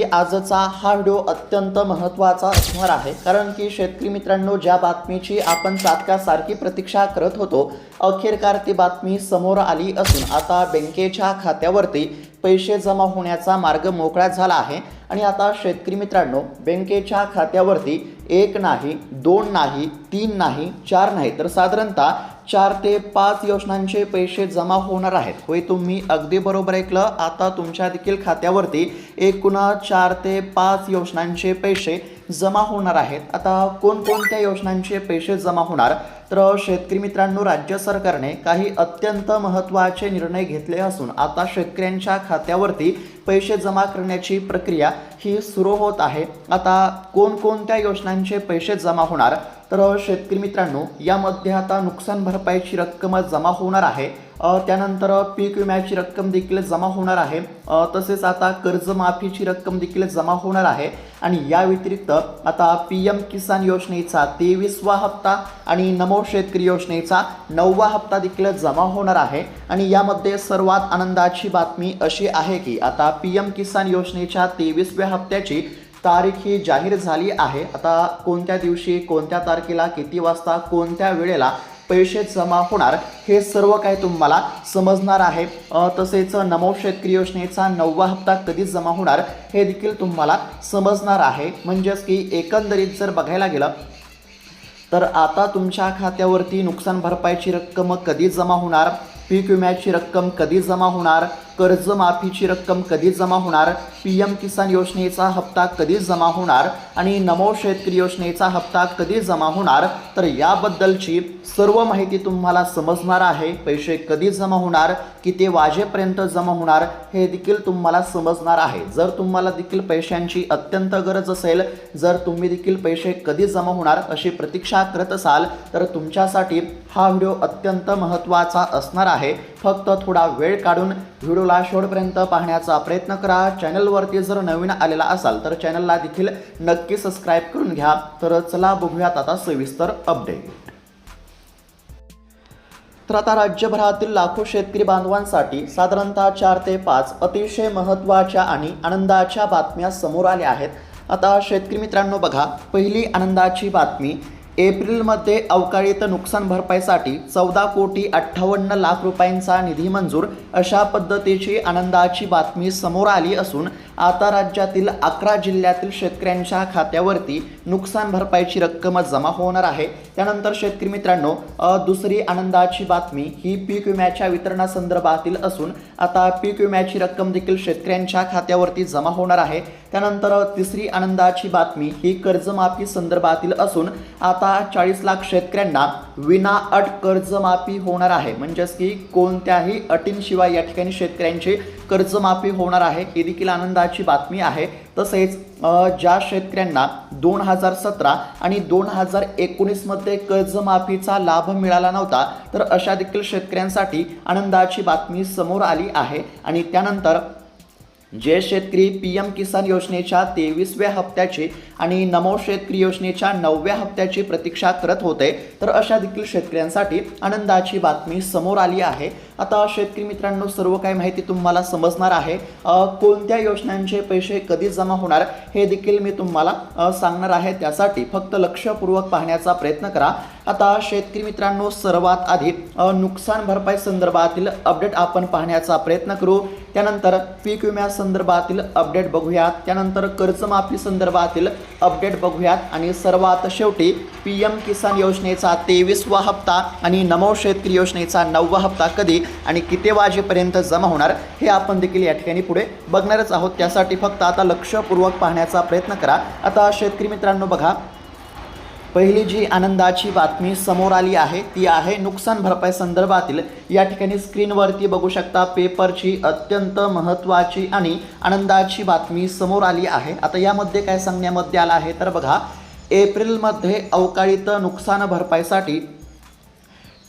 आजचा हा व्हिडिओ अत्यंत महत्त्वाचा असणार आहे, कारण की शेतकरी मित्रांनो, ज्या बातमीची आपण सारखी प्रतीक्षा करत होतो, अखेरकार ती बातमी समोर आली असून आता बँकेच्या खात्यावरती पैसे जमा होण्याचा मार्ग मोकळा झाला आहे। आणि आता शेतकरी मित्रांनो, बँकेच्या खात्यावरती 1 नाही, 2 नाही, 3 नाही, 4 नाही, तर साधारणतः 4 ते 5 योजनांचे पैसे जमा होणार आहेत। होय, तुम्ही अगदी बरोबर ऐकलं। आता तुमच्या देखील खात्यावरती एकूण 4 ते 5 योजनांचे पैसे जमा होणार आहेत। आता कोणकोणत्या योजनांचे पैसे जमा होणार, तर शेतकरी मित्रांनो, राज्य सरकारने काही अत्यंत महत्त्वाचे निर्णय घेतले असून आता शेतकऱ्यांच्या खात्यावरती पैसे जमा करण्याची प्रक्रिया ही सुरू होत आहे। आता कोणकोणत्या योजनांचे पैसे जमा होणार, तर शेतकरी मित्रांनो, यामध्ये आता नुकसान भरपाईची रक्कम जमा होणार आहे, त्यानंतर पीक विम्याची रक्कम देखील जमा होणार आहे, तसेच आता कर्जमाफीची रक्कम देखील जमा होणार आहे। आणि या व्यतिरिक्त आता PM किसान योजनेचा 23वा हप्ता आणि नमो शेतकरी योजनेचा 9वा हप्ता देखील जमा होणार आहे। आणि यामध्ये सर्वात आनंदाची बातमी अशी आहे की आता PM किसान योजनेच्या 23व्या हप्त्याची तारीख ही जाहीर झाली आहे। आता कोणत्या दिवशी, कोणत्या तारखेला, किती वाजता, कोणत्या वेळेला पैसे जमा होणार, हे सर्व काही तुम्हाला समजणार आहे। तसेच नमो शेतकरी योजनेचा 9वा हप्ता कधी जमा होणार हे देखील तुम्हाला समजणार आहे। म्हणजेच की एकंदरीत जर बघायला गेलं तर आता तुमच्या खात्यावरती नुकसान भरपाईची रक्कम कधी जमा होणार, पीक विम्याची रक्कम कधी जमा होणार, कर्जमाफीची रक्कम कधी जमा होणार, PM किसान योजनेचा हप्ता कधी जमा होणार आणि नमो शेतकरी योजनेचा हप्ता कधी जमा होणार, तर याबद्दलची सर्व माहिती तुम्हाला समजणार आहे। पैसे कधी जमा होणार, किती वाजेपर्यंत जमा होणार, हे देखील तुम्हाला समजणार आहे। जर तुम्हाला देखील पैशांची अत्यंत गरज असेल, जर तुम्ही देखील पैसे कधी जमा होणार अशी प्रतीक्षा करत असाल, तर तुमच्यासाठी हा व्हिडिओ अत्यंत महत्त्वाचा असणार आहे। फक्त थोडा वेळ काढून व्हिडिओला शेवटपर्यंत पाहण्याचा प्रयत्न करा। चॅनलवरती जर नवीन आलेला असाल तर चॅनलला देखील नक्की सबस्क्राईब करून घ्या। तर चला बघूयात आता सविस्तर अपडेट। तर आता राज्यभरातील लाखो शेतकरी बांधवांसाठी साधारणतः 4 ते 5 अतिशय महत्त्वाच्या आणि आनंदाच्या बातम्या समोर आल्या आहेत। आता शेतकरी मित्रांनो बघा, पहिली आनंदाची बातमी, एप्रिलमध्ये अवकाळीत नुकसान भरपाईसाठी 14,58,00,000 रुपयांचा निधी मंजूर, अशा पद्धतीची आनंदाची बातमी समोर आली असून आता राज्यातील 11 जिल्ह्यातील शेतकऱ्यांच्या खात्यावरती नुकसान भरपाईची रक्कम जमा होणार आहे। त्यानंतर शेतकरी मित्रांनो, दुसरी आनंदाची बातमी ही पीक विम्याच्या वितरणासंदर्भातील असून आता पीक विम्याची रक्कम देखील शेतकऱ्यांच्या खात्यावरती जमा होणार आहे। त्यानंतर तिसरी आनंदाची बातमी ही कर्जमाफी संदर्भातील असून आता 40 लाख शेतकऱ्यांना विनाअट कर्जमाफी होणार आहे। म्हणजेच की कोणत्याही अटींशिवाय या ठिकाणी शेतकऱ्यांची कर्जमाफी होणार आहे, ही देखील आनंदाची बातमी आहे। तसेच ज्या शेतकऱ्यांना 2017 आणि 2019 मध्ये कर्जमाफीचा लाभ मिळाला नव्हता, तर अशा देखील शेतकऱ्यांसाठी आनंदाची बातमी समोर आली आहे। आणि त्यानंतर जे शेतकरी PM किसान योजनेच्या 23व्या हप्त्याची आणि नमो शेतकरी योजनेच्या 9व्या हप्त्याची प्रतीक्षा करत होते, तर अशा देखील शेतकऱ्यांसाठी आनंदाची बातमी समोर आली आहे। आता शेतकरी मित्रांनो, सर्व काही माहिती तुम्हाला समजणार आहे। कोणत्या योजनांचे पैसे कधी जमा होणार हे देखील मी तुम्हाला सांगणार आहे। त्यासाठी फक्त लक्षपूर्वक पाहण्याचा प्रयत्न करा। आता शेतकरी मित्रांनो, सर्वात आधी नुकसान भरपाई संदर्भातील अपडेट आपण पाहण्याचा प्रयत्न करू। त्यानंतर पीक विम्या संदर्भातील अपडेट बघूयात, त्यानंतर कर्जमाफी संदर्भातील अपडेट बघूयात आणि सर्वात शेवटी PM किसान योजनेचा 23वा हप्ता आणि नमो शेतकरी योजनेचा 9वा हप्ता कधी आणि किती वाजेपर्यंत जमा होणार हे आपण देखील या ठिकाणी पुढे बघणारच आहोत। त्यासाठी फक्त आता लक्षपूर्वक पाहण्याचा प्रयत्न करा। आता शेतकरी मित्रांनो बघा, पहिली जी आनंदाची बातमी समोर आली आहे ती आहे नुकसान भरपाई संदर्भातील। या ठिकाणी स्क्रीनवरती बघू शकता, पेपरची अत्यंत महत्त्वाची आणि आनंदाची बातमी समोर आली आहे। आता यामध्ये काय सांगण्यामध्ये आलं आहे, तर बघा, एप्रिलमध्ये अवकाळीत नुकसान भरपाईसाठी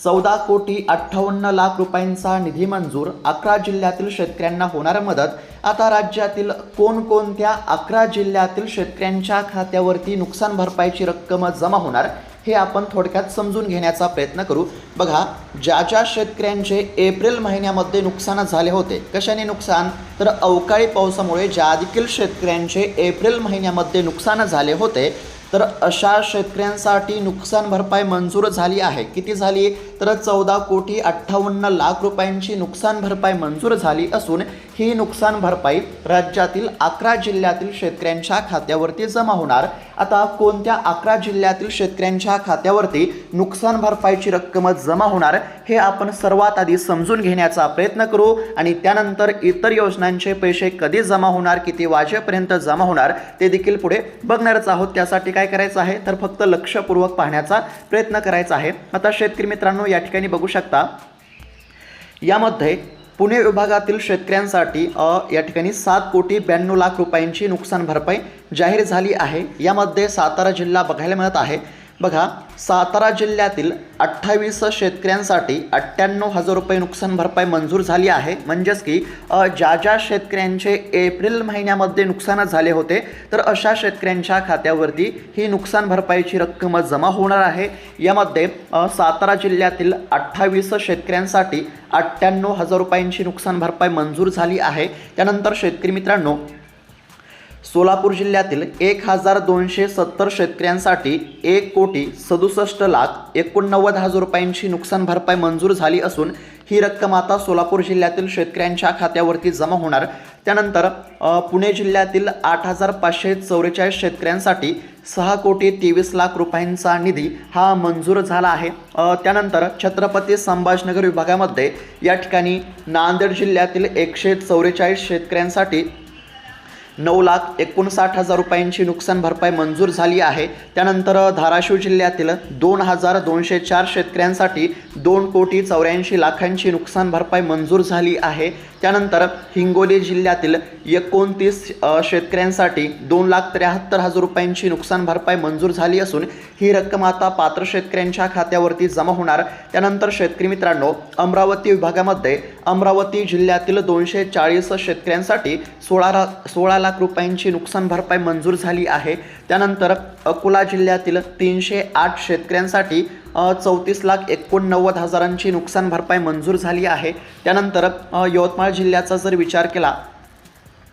14,58,00,000 रुपयांचा निधी मंजूर, 11 जिल्ह्यातील शेतकऱ्यांना होणार मदत। आता राज्यातील कोणकोणत्या 11 जिल्ह्यातील शेतकऱ्यांच्या खात्यावरती नुकसान भरपाईची रक्कम जमा होणार हे आपण थोडक्यात समजून घेण्याचा प्रयत्न करू। बघा, ज्या ज्या शेतकऱ्यांचे एप्रिल महिन्यामध्ये नुकसान झाले होते, कशाने नुकसान, तर अवकाळी पावसामुळे ज्या देखील शेतकऱ्यांचे एप्रिल महिन्यामध्ये नुकसान झाले होते, तर अशा शेतकऱ्यांसाठी नुकसान भरपाई मंजूर झाली आहे। किती झाली, तर 14,58,00,000 रुपयांची नुकसान भरपाई मंजूर झाली असून ही नुकसान भरपाई राज्यातील 11 जिल्ह्यातील शेतकऱ्यांच्या खात्यावरती जमा होणार। आता कोणत्या 11 जिल्ह्यातील शेतकऱ्यांच्या खात्यावरती नुकसान भरपाईची रक्कम जमा होणार हे आपण सर्वात आधी समजून घेण्याचा प्रयत्न करू आणि त्यानंतर इतर योजनांचे पैसे कधी जमा होणार, किती वाजेपर्यंत जमा होणार ते देखील पुढे बघणारच आहोत। त्यासाठी काय करायचं आहे, तर फक्त लक्षपूर्वक पाहण्याचा प्रयत्न करायचा आहे। आता शेतकरी मित्रांनो, या ठिकाणी बघू शकता, यामध्ये पुणे विभागातील शेतकऱ्यांसाठी या ठिकाणी 7,92,00,000 रुपयांची नुकसान भरपाई जाहीर झाली आहे। यामध्ये सातारा जिल्हा बघायला मिळत आहे। बघा, सातारा जिल्ह्यातील 28 शेतकऱ्यांसाठी 98,000 रुपये नुकसान भरपाई मंजूर झाली आहे। म्हणजेच की ज्या ज्या शेतकऱ्यांचे एप्रिल महिन्यामध्ये नुकसान झाले होते, तर अशा शेतकऱ्यांच्या खात्यावरती ही नुकसान भरपाईची रक्कम जमा होणार आहे। यामध्ये सातारा जिल्ह्यातील 28 शेतकऱ्यांसाठी 98,000 रुपयांची नुकसान भरपाई मंजूर झाली आहे। त्यानंतर शेतकरी मित्रांनो, सोलापूर जिल्ह्यातील 1,270 शेतकऱ्यांसाठी 1,67,89,000 रुपयांची नुकसान भरपाई मंजूर झाली असून ही रक्कम आता सोलापूर जिल्ह्यातील शेतकऱ्यांच्या खात्यावरती जमा होणार। त्यानंतर पुणे जिल्ह्यातील 8,544 शेतकऱ्यांसाठी 6,23,00,000 रुपयांचा निधी हा मंजूर झाला आहे। त्यानंतर छत्रपती संभाजीनगर विभागामध्ये या ठिकाणी नांदेड जिल्ह्यातील 144 शेतकऱ्यांसाठी 9,59,000 रुपयांची नुकसान भरपाई मंजूर झाली आहे। त्यानंतर धाराशिव जिल्ह्यातील 2,204 शेतकऱ्यांसाठी 2,84,00,000ची नुकसान भरपाई मंजूर झाली आहे। त्यानंतर हिंगोली जिल्ह्यातील 29 शेतकऱ्यांसाठी 2,73,000 रुपयांची नुकसान भरपाई मंजूर झाली असून ही रक्कम आता पात्र शेतकऱ्यांच्या खात्यावरती जमा होणार। त्यानंतर शेतकरी मित्रांनो, अमरावती विभागामध्ये अमरावती जिल्ह्यातील 240 शेतकऱ्यांसाठी 16 लाख रुपयांची नुकसान भरपाई मंजूर झाली आहे। त्यानंतर अकोला जिल्ह्यातील 308 शेतकऱ्यांसाठी 34,89,000ची नुकसान भरपाई मंजूर झाली आहे। त्यानंतर यवतमाळ जिल्ह्याचा जर विचार केला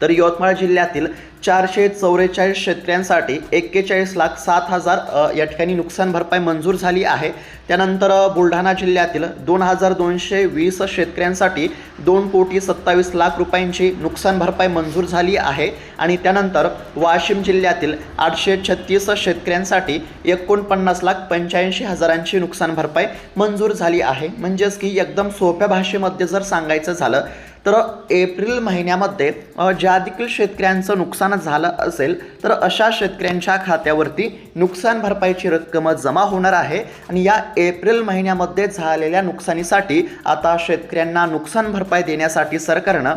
तर यवतमाळ जिल्ह्यातील 444 शेतकऱ्यांसाठी 41,07,000 या ठिकाणी नुकसान भरपाई मंजूर झाली आहे। त्यानंतर बुलढाणा जिल्ह्यातील 2,220 शेतकऱ्यांसाठी 2,27,00,000 रुपयांची नुकसान भरपाई मंजूर झाली आहे। आणि त्यानंतर वाशिम जिल्ह्यातील 836 शेतकऱ्यांसाठी 49,85,000ची नुकसान भरपाई मंजूर झाली आहे। म्हणजेच की एकदम सोप्या भाषेमध्ये जर सांगायचं झालं तर एप्रिल महिन्यामध्ये ज्या देखील शेतकऱ्यांचं नुकसान झालं असेल, तर अशा शेतकऱ्यांच्या खात्यावरती नुकसान भरपाईची रक्कम जमा होणार आहे। आणि या एप्रिल महिन्यामध्ये झालेल्या नुकसानीसाठी आता शेतकऱ्यांना नुकसान भरपाई देण्यासाठी सरकारनं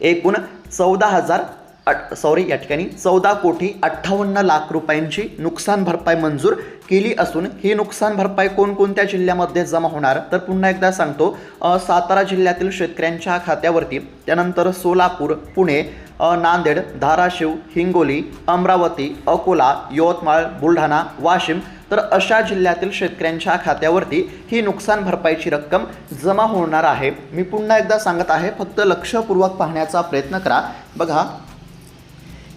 एकूण 14,58,00,000 रुपयांची नुकसान भरपाई मंजूर केली असून ही नुकसान भरपाई कोणकोणत्या जिल्ह्यामध्ये जमा होणार, तर पुन्हा एकदा सांगतो, सातारा जिल्ह्यातील शेतकऱ्यांच्या खात्यावरती, त्यानंतर सोलापूर, पुणे, नांदेड, धाराशिव, हिंगोली, अमरावती, अकोला, यवतमाळ, बुलढाणा, वाशिम, तर अशा जिल्ह्यातील शेतकऱ्यांच्या खात्यावरती ही नुकसान भरपाईची रक्कम जमा होणार आहे। मी पुन्हा एकदा सांगत आहे, फक्त लक्षपूर्वक पाहण्याचा प्रयत्न करा। बघा,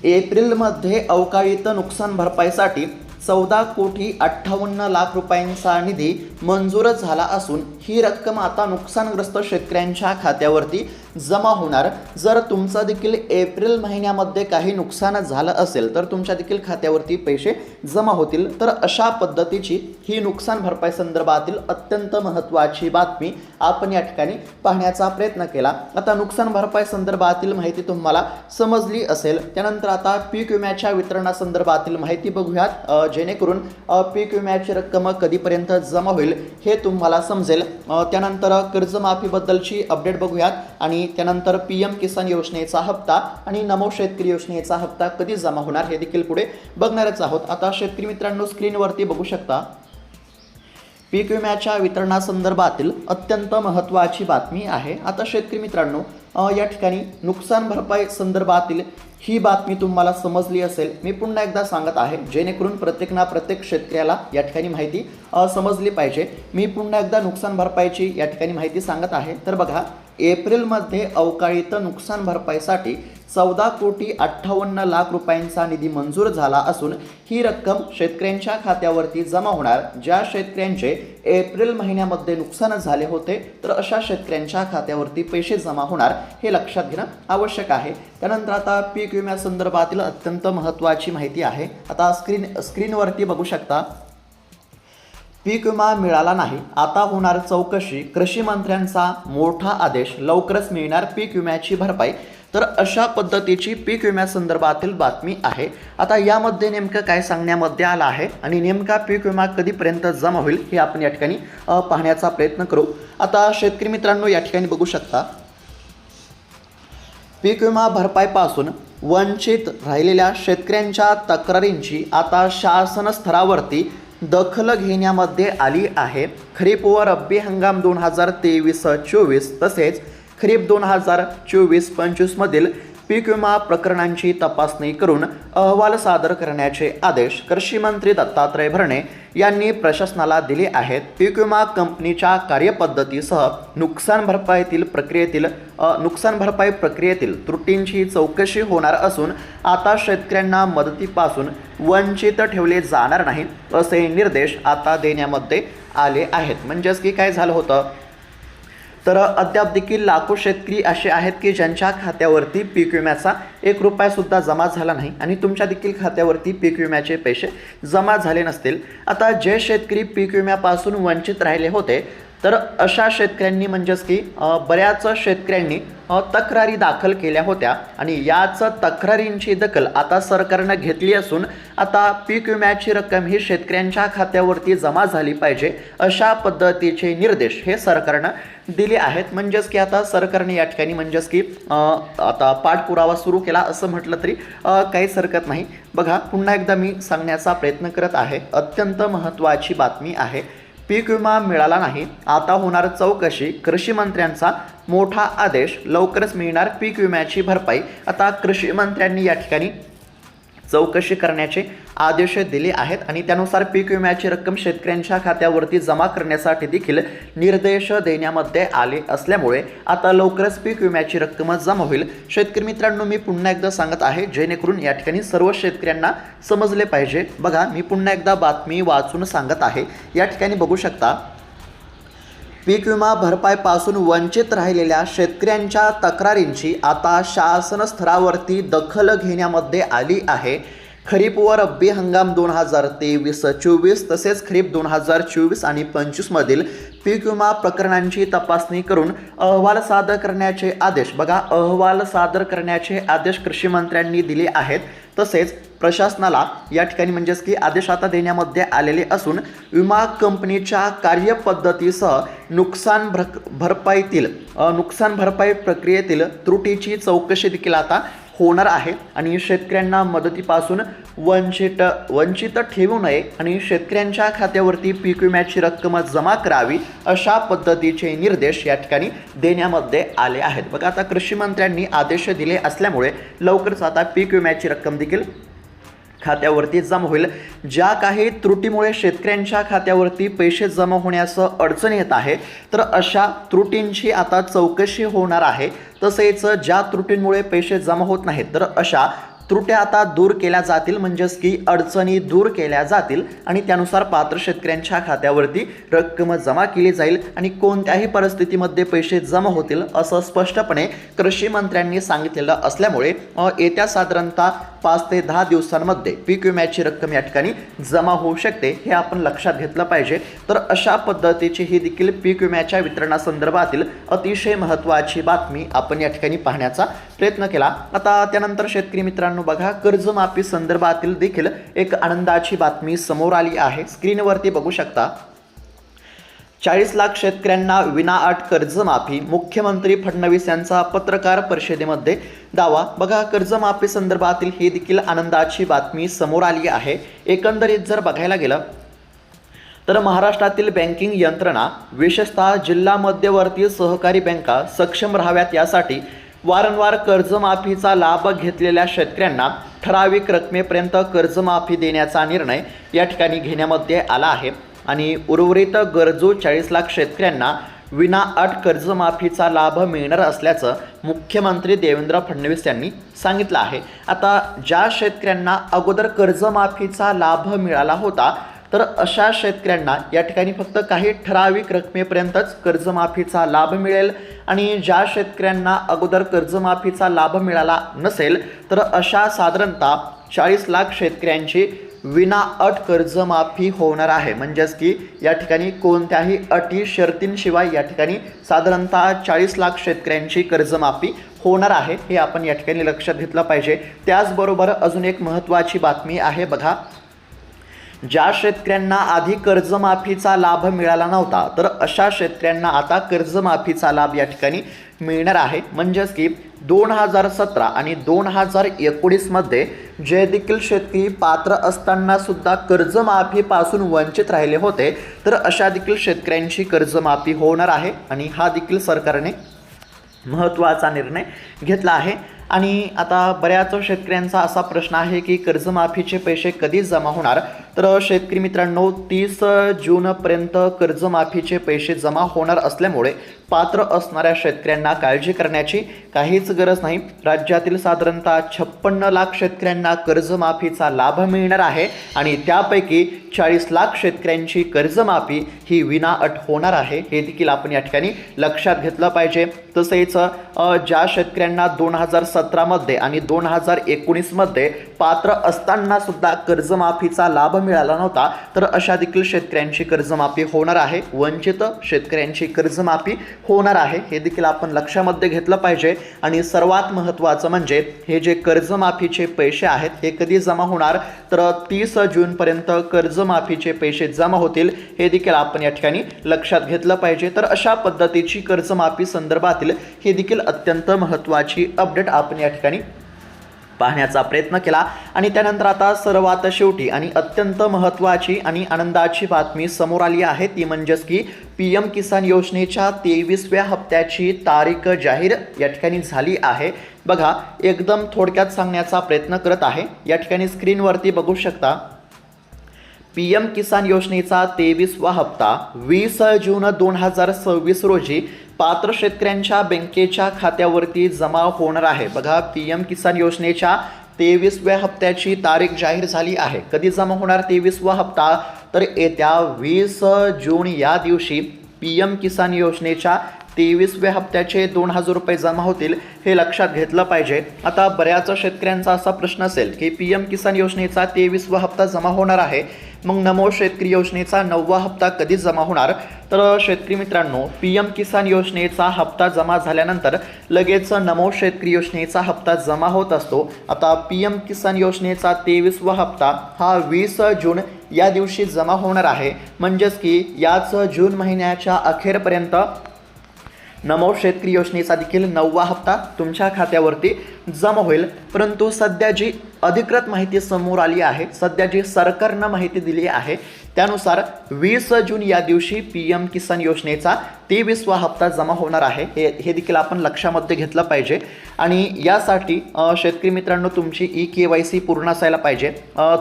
एप्रिलमध्ये अवकाळीत नुकसान भरपाईसाठी 14,58,00,000 रुपयांचा निधी मंजूर झाला असून ही रक्कम आता नुकसानग्रस्त शेतकऱ्यांच्या खात्यावरती जमा होणार। जर तुमचं देखील एप्रिल महिन्यामध्ये काही नुकसान झालं असेल तर तुमच्या देखील खात्यावरती पैसे जमा होतील। तर अशा पद्धतीची ही नुकसान भरपाई संदर्भातील अत्यंत महत्त्वाची बातमी आपण या ठिकाणी पाहण्याचा प्रयत्न केला। आता नुकसान भरपाई संदर्भातील माहिती तुम्हाला समजली असेल। त्यानंतर आता पीक विम्याच्या वितरणासंदर्भातील माहिती बघूयात, जेणेकरून पीक विम्याची रक्कम कधीपर्यंत जमा होईल हे तुम्हाला समजेल। त्यानंतर कर्जमाफीबद्दलची अपडेट बघूयात आणि त्यानंतर PM किसान योजनेचा हप्ता आणि नमो शेतकरी योजनेचा हप्ता कधी जमा होणार हे देखील पुढे बघणारच आहोत। आता शेतकरी मित्रांनो, स्क्रीनवरती बघू शकता, पीक विम्याच्या वितरणासंदर्भातील अत्यंत महत्त्वाची बातमी आहे। आता शेतकरी मित्रांनो, या ठिकाणी नुकसान भरपाई संदर्भातील ही बातमी तुम्हाला समजली असेल. मी पुन्हा एकदा सांगत आहे जेणेकरून प्रत्येक शेतकऱ्याला या ठिकाणी माहिती समजली पाहिजे. मी पुन्हा एकदा नुकसान भरपाईची या ठिकाणी माहिती सांगत आहे. तर बघा, एप्रिलमध्ये अवकाळीत नुकसान भरपाईसाठी 14,58,00,000 रुपयांचा निधी मंजूर झाला असून ही रक्कम शेतकऱ्यांच्या खात्यावरती जमा होणार. ज्या शेतकऱ्यांचे एप्रिल महिन्यामध्ये नुकसान झाले होते तर अशा शेतकऱ्यांच्या खात्यावरती पैसे जमा होणार, हे लक्षात घेणं आवश्यक आहे. त्यानंतर आता पीक विम्यासंदर्भातील अत्यंत महत्त्वाची माहिती आहे. आता स्क्रीनवरती बघू शकता, पीक विमा मिळाला नाही, आता होणार चौकशी, कृषी मंत्र्यांचा मोठा आदेश, लवकरच मिळणार पीक विम्याची भरपाई. तर अशा पद्धतीची पीक विम्यासंदर्भातील बातमी आहे. आता यामध्ये नेमकं काय सांगण्यामध्ये आलं आहे आणि नेमका पीक विमा कधीपर्यंत जमा होईल हे आपण या ठिकाणी पाहण्याचा प्रयत्न करू. आता शेतकरी मित्रांनो, या ठिकाणी बघू शकता, पीक विमा भरपाईपासून वंचित राहिलेल्या शेतकऱ्यांच्या तक्रारींची आता शासन स्तरावरती दखल घेण्यामध्ये आली आहे. खरीप व रब्बी हंगाम 2023-24 तसेच खरीप 2024-25 मधील पीक विमा प्रकरणांची तपासणी करून अहवाल सादर करण्याचे आदेश कृषी मंत्री दत्तात्रय भरणे यांनी प्रशासनाला दिले आहेत. पीक विमा कंपनीच्या कार्यपद्धतीसह नुकसान भरपाई प्रक्रियेतील त्रुटींची चौकशी होणार असून आता शेतकऱ्यांना मदतीपासून वंचित ठेवले जाणार नाही, असे निर्देश आता देण्यामध्ये आले आहेत. म्हणजेच की काय झालं होतं, तर अद्याप देखील लाखो शेतकरी असे आहेत की ज्यांच्या खात्यावरती पीक विम्याचा 1 रुपयासुद्धा जमा झाला नाही आणि तुमच्या देखील खात्यावरती पीक विम्याचे पैसे जमा झाले नसतील. आता जे शेतकरी पीक विम्यापासून वंचित राहिले होते तर अशा शेतकऱ्यांनी म्हणजेच की बऱ्याच शेतकऱ्यांनी तक्रारी दाखल केल्या होत्या आणि याच तक्रारींची दखल आता सरकारनं घेतली असून आता पीक विम्याची रक्कम ही शेतकऱ्यांच्या खात्यावरती जमा झाली पाहिजे, अशा पद्धतीचे निर्देश हे सरकारनं दिले आहेत. म्हणजेच की आता सरकारने या ठिकाणी म्हणजेच की आता पाठपुरावा सुरू केला असं म्हटलं तरी काहीच हरकत नाही. बघा, पुन्हा एकदा मी सांगण्याचा प्रयत्न करत आहे, अत्यंत महत्त्वाची बातमी आहे. पीक विमा मिळाला नाही, आता होणार चौकशी, कृषी मंत्र्यांचा मोठा आदेश, लवकरच मिळणार पीक विम्याची भरपाई. आता कृषी मंत्र्यांनी या ठिकाणी चौकशी करण्याचे आदेश दिले आहेत आणि त्यानुसार पीक विम्याची रक्कम शेतकऱ्यांच्या खात्यावरती जमा करण्यासाठी देखील निर्देश देण्यामध्ये आले असल्यामुळे आता लवकरच पीक विम्याची रक्कम जमा होईल. शेतकरी मित्रांनो, मी पुन्हा एकदा सांगत आहे जेणेकरून या ठिकाणी सर्व शेतकऱ्यांना समजले पाहिजे. बघा, मी पुन्हा एकदा बातमी वाचून सांगत आहे. या ठिकाणी बघू शकता, पीक विमा भरपाईपासून वंचित राहिलेल्या शेतकऱ्यांच्या तक्रारींची आता शासन स्तरावरती दखल घेण्यामध्ये आली आहे. खरीप व रब्बी हंगाम 2023-24 तसेच खरीप 2024 आणि 25 मधील पीक विमा प्रकरणांची तपासणी करून अहवाल सादर करण्याचे आदेश, बघा, अहवाल सादर करण्याचे आदेश कृषी मंत्र्यांनी दिले आहेत. तसेच प्रशासनाला या ठिकाणी म्हणजेच की आदेश आता देण्यामध्ये आलेले असून विमा कंपनीच्या कार्यपद्धतीसह नुकसान भरपाई प्रक्रियेतील त्रुटीची चौकशी देखील आता होणार आहे आणि शेतकऱ्यांना मदतीपासून वंचित ठेवू नये आणि शेतकऱ्यांच्या खात्यावरती पीक विम्याची रक्कम जमा करावी, अशा पद्धतीचे निर्देश या ठिकाणी देण्यामध्ये आले आहेत. बघा, आता कृषी मंत्र्यांनी आदेश दिले असल्यामुळे लवकरच आता पीक विम्याची रक्कम देखील खात्यावरती जमा होईल. ज्या काही त्रुटीमुळे शेतकऱ्यांच्या खात्यावरती पैसे जमा होण्यास अडचण येत आहे तर अशा त्रुटींची आता चौकशी होणार आहे. तसेच ज्या त्रुटींमुळे पैसे जमा होत नाहीत तर अशा त्रुट्या आता दूर केल्या जातील, म्हणजेच की अडचणी दूर केल्या जातील आणि त्यानुसार पात्र शेतकऱ्यांच्या खात्यावरती रक्कम जमा केली जाईल आणि कोणत्याही परिस्थितीमध्ये पैसे जमा होतील असं स्पष्टपणे कृषी मंत्र्यांनी सांगितलेलं असल्यामुळे येत्या साधारणतः 5 ते 10 दिवसांमध्ये पीक विम्याची रक्कम या ठिकाणी जमा होऊ शकते, हे आपण लक्षात घेतलं पाहिजे. तर अशा पद्धतीची ही देखील पीक विम्याच्या वितरणासंदर्भातील अतिशय महत्त्वाची बातमी आपण या ठिकाणी पाहण्याचा प्रयत्न केला. आता त्यानंतर शेतकरी मित्रांनो, बघा, कर्जमाफी संदर्भातील देखील एक आनंदाची बातमी समोर आली आहे. स्क्रीनवरती बघू शकता, 40 लाख शेतकऱ्यांना विनाअट कर्जमाफी, मुख्यमंत्री फडणवीस यांचा पत्रकार परिषदेमध्ये दावा. बघा, कर्जमाफी संदर्भातील ही देखील आनंदाची बातमी समोर आली आहे. एकंदरीत जर बघायला गेलं तर महाराष्ट्रातील बँकिंग यंत्रणा, विशेषतः जिल्हा मध्यवर्ती सहकारी बँका सक्षम राहाव्यात यासाठी वारंवार कर्जमाफीचा लाभ घेतलेल्या शेतकऱ्यांना ठराविक रकमेपर्यंत कर्जमाफी देण्याचा निर्णय या ठिकाणी घेण्यामध्ये आला आहे आणि उर्वरित गरजू 40 लाख शेतकऱ्यांना विनाअट कर्जमाफीचा लाभ मिळणार असल्याचं मुख्यमंत्री देवेंद्र फडणवीस यांनी सांगितलं आहे। आता ज्या शेतकऱ्यांना अगोदर कर्जमाफीचा लाभ मिळाला होता तर अशा शेतकऱ्यांना या ठिकाणी फक्त काही ठराविक रकमेपर्यंतच कर्जमाफीचा लाभ मिळेल आणि ज्या शेतकऱ्यांना अगोदर कर्जमाफीचा लाभ मिळाला नसेल तर अशा साधारणतः 40 लाख शेतकऱ्यांची विनाअट कर्जमाफी होणार आहे। म्हणजेच की या ठिकाणी कोणत्याही अटी शर्तींशिवाय या ठिकाणी साधारणतः 40 लाख शेतकऱ्यांची कर्जमाफी होणार आहे, हे आपण या ठिकाणी लक्षात घेतलं पाहिजे। त्याचबरोबर अजून एक महत्त्वाची बातमी आहे बघा, ज्या शेतकऱ्यांना आधी कर्जमाफीचा लाभ मिळाला नव्हता तर अशा शेतकऱ्यांना आता कर्जमाफीचा लाभ या ठिकाणी मिळणार आहे। म्हणजेच की 2017 आणि 2019 मध्ये जे देखील शेतकरी पात्र असताना सुद्धा कर्जमाफीपासून वंचित राहिले होते तर अशा देखील शेतकऱ्यांची कर्जमाफी होणार आहे आणि हा देखील सरकारने महत्त्वाचा निर्णय घेतला आहे। आणि आता बऱ्याच शेतकऱ्यांचा असा प्रश्न आहे की कर्जमाफीचे पैसे कधी जमा होणार, तर शेतकरी मित्रांनो 30 जूनपर्यंत कर्जमाफीचे पैसे जमा होणार असल्यामुळे पात्र असणाऱ्या शेतकऱ्यांना काळजी करण्याची काहीच गरज नाही। राज्यातील साधारणतः 56 लाख शेतकऱ्यांना कर्जमाफीचा लाभ मिळणार आहे आणि त्यापैकी 40 लाख शेतकऱ्यांची कर्जमाफी ही विनाअट होणार आहे, हे देखील आपण या ठिकाणी लक्षात घेतलं पाहिजे। तसेच ज्या शेतकऱ्यांना 2017 मध्ये आणि 2019 मध्ये पात्र असताना सुद्धा कर्जमाफीचा लाभ मिळाला नव्हता तर अशा देखील शेतकऱ्यांची कर्जमाफी होणार आहे, वंचित शेतकऱ्यांची कर्जमाफी होणार आहे, हे देखील आपण लक्षामध्ये घेतलं पाहिजे। आणि सर्वात महत्त्वाचं म्हणजे हे जे कर्जमाफीचे पैसे आहेत हे कधी जमा होणार, तर 30 जूनपर्यंत कर्जमाफीचे पैसे जमा होतील, हे देखील आपण या ठिकाणी लक्षात घेतलं पाहिजे। तर अशा पद्धतीची कर्जमाफी संदर्भातील हे देखील अत्यंत महत्त्वाची अपडेट आपण या ठिकाणी पाहण्याचा प्रयत्न केला। आणि त्यानंतर आता सर्वात शेवटी आणि अत्यंत महत्त्वाची आणि आनंदाची बातमी समोर आली आहे, ती म्हणजेच की PM किसान योजनेच्या 23व्या हप्त्याची तारीख जाहीर या ठिकाणी झाली आहे। बघा, एकदम थोडक्यात सांगण्याचा प्रयत्न करत आहे। या ठिकाणी स्क्रीनवरती बघू शकता, PM किसान योजनेचा 23वा हप्ता 20 जून 2026 रोजी पात्र शेतकऱ्यांच्या बँकेच्या खात्यावरती जमा होणार आहे। बघा, PM किसान योजनेच्या 23व्या हप्त्याची तारीख जाहीर झाली आहे। कधी जमा होणार 23वा हप्ता, तर येत्या 20 जून या दिवशी PM किसान योजनेच्या 23व्या हप्त्याचे 2000 रुपये जमा होतील, हे लक्षात घेतलं पाहिजे। आता बऱ्याच शेतकऱ्यांचा असा प्रश्न असेल की PM किसान योजनेचा 23वा हप्ता जमा होणार आहे, मग नमो शेतकरी योजनेचा 9वा हप्ता कधी जमा होणार, तर शेतकरी मित्रांनो PM किसान योजनेचा हप्ता जमा झाल्यानंतर लगेच नमो शेतकरी योजनेचा हप्ता जमा होत असतो। आता PM किसान योजनेचा 23वा हप्ता हा 20 जून या दिवशी जमा होणार आहे। म्हणजेच की याच जून महिन्याच्या अखेरपर्यंत नमो शेतकरी योजनेचा देखील 9वा हप्ता तुमच्या खात्यावरती जमा होईल। परंतु सध्या जी अधिकृत माहिती समोर आली आहे, सध्या जी सरकारनं माहिती दिली आहे त्यानुसार 20 जून या दिवशी PM किसान योजनेचा 23वा हप्ता जमा होणार आहे, हे देखील आपण लक्षामध्ये घेतलं पाहिजे। आणि यासाठी शेतकरी मित्रांनो तुमची EKYC पूर्ण असायला पाहिजे,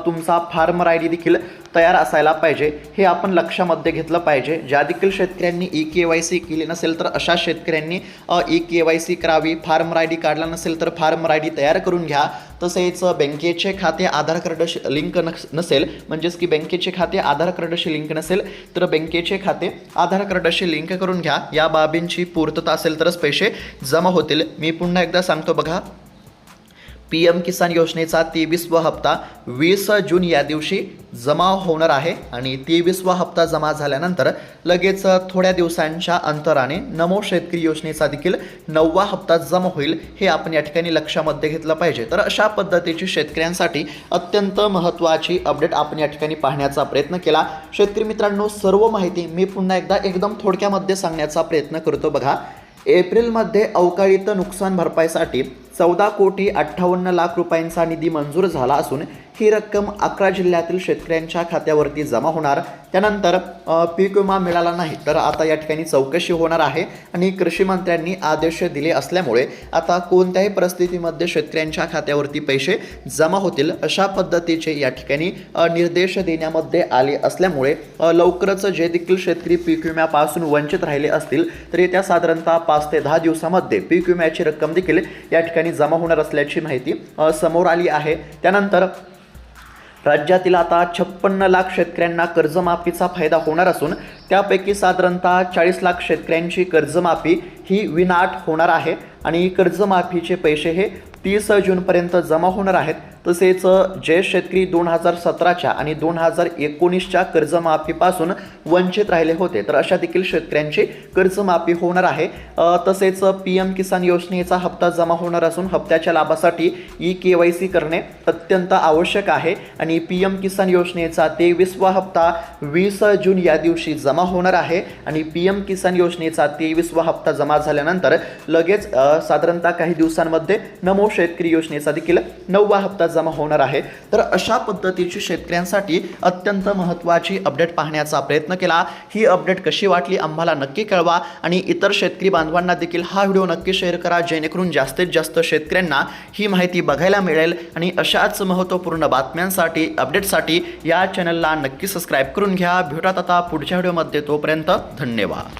तुमचा फार्मर ID देखील तयार असायला पाहिजे, हे आपण लक्षामध्ये घेतलं पाहिजे। ज्या देखील शेतकऱ्यांनी EKYC केली नसेल तर अशा शेतकऱ्यांनी EKYC करावी, फार्मर ID काढला नसेल तर फार्मर ID तयार करून घ्या। तसेच बँकेचे खाते आधार कार्डशी लिंक नसेल, म्हणजेच की बँकेचे खाते आधार कार्डशी लिंक नसेल तर बँकेचे खाते आधार कार्डशी लिंक करून घ्या। या बाबींची पूर्तता असेल तरच पैसे जमा होतील। मी पुन्हा एकदा सांगतो बघा, PM किसान योजनेचा 23वा हप्ता 20 जून या दिवशी जमा होणार आहे आणि 23वा हप्ता जमा झाल्यानंतर लगेच थोड्या दिवसांच्या अंतराने नमो शेतकरी योजनेचा देखील 9वा हप्ता जमा होईल, हे आपण या ठिकाणी लक्षामध्ये घेतलं पाहिजे। तर अशा पद्धतीची शेतकऱ्यांसाठी अत्यंत महत्त्वाची अपडेट आपण या ठिकाणी पाहण्याचा प्रयत्न केला। शेतकरी मित्रांनो, सर्व माहिती मी पुन्हा एकदा एकदम थोडक्यामध्ये सांगण्याचा प्रयत्न करतो। बघा, एप्रिलमध्ये अवकाळीत नुकसान भरपाईसाठी 14,58,00,000 रुपयांचा निधी मंजूर झाला असून ही रक्कम 11 जिल्ह्यातील शेतकऱ्यांच्या खात्यावरती जमा होणार। त्यानंतर पीक विमा मिळाला नाही तर आता या ठिकाणी चौकशी होणार आहे आणि कृषी मंत्र्यांनी आदेश दिले असल्यामुळे आता कोणत्याही परिस्थितीमध्ये शेतकऱ्यांच्या खात्यावरती पैसे जमा होतील अशा पद्धतीचे या ठिकाणी निर्देश देण्यामध्ये आले असल्यामुळे लवकरच जे देखील शेतकरी पीक विम्यापासून वंचित राहिले असतील तर येत्या साधारणतः 5 ते 10 दिवसामध्ये पीक विम्याची रक्कम देखील या ठिकाणी जमा होणार असल्याची माहिती समोर आली आहे। त्यानंतर राज्यातील आता 56 लाख शेतकऱ्यांना कर्जमाफीचा फायदा होणार असून त्यापैकी साधारणतः 40 लाख शेतकऱ्यांची कर्जमाफी ही विनाअट होणार आहे आणि कर्जमाफीचे पैसे हे 30 जूनपर्यंत जमा होणार आहेत। तसेच जे शेतकरी 2017च्या आणि 2019च्या कर्जमाफीपासून वंचित राहिले होते तर अशा देखील शेतकऱ्यांची कर्जमाफी होणार आहे। तसेच PM किसान योजनेचा हप्ता जमा होणार असून हप्त्याच्या लाभासाठी KYC करणे अत्यंत आवश्यक आहे आणि PM किसान योजनेचा 23वा हप्ता 20 जून या दिवशी जमा होणार आहे आणि PM किसान योजनेचा 23वा हप्ता जमा झाल्यानंतर लगेच साधारणतः काही दिवसांमध्ये नमो शेतकरी योजनेचा देखील 9वा हप्ता जमा होणार आहे। तर अशा पद्धतीची शेतकऱ्यांसाठी अत्यंत महत्त्वाची अपडेट पाहण्याचा प्रयत्न केला। ही अपडेट कशी वाटली आम्हाला नक्की कळवा आणि इतर शेतकरी बांधवांना देखील हा व्हिडिओ नक्की शेअर करा जेणेकरून जास्तीत जास्त शेतकऱ्यांना ही माहिती बघायला मिळेल आणि अशाच महत्त्वपूर्ण बातम्यांसाठी अपडेटसाठी या चॅनलला नक्की सबस्क्राईब करून घ्या। भेटूयात आता पुढच्या व्हिडिओमध्ये, तोपर्यंत धन्यवाद।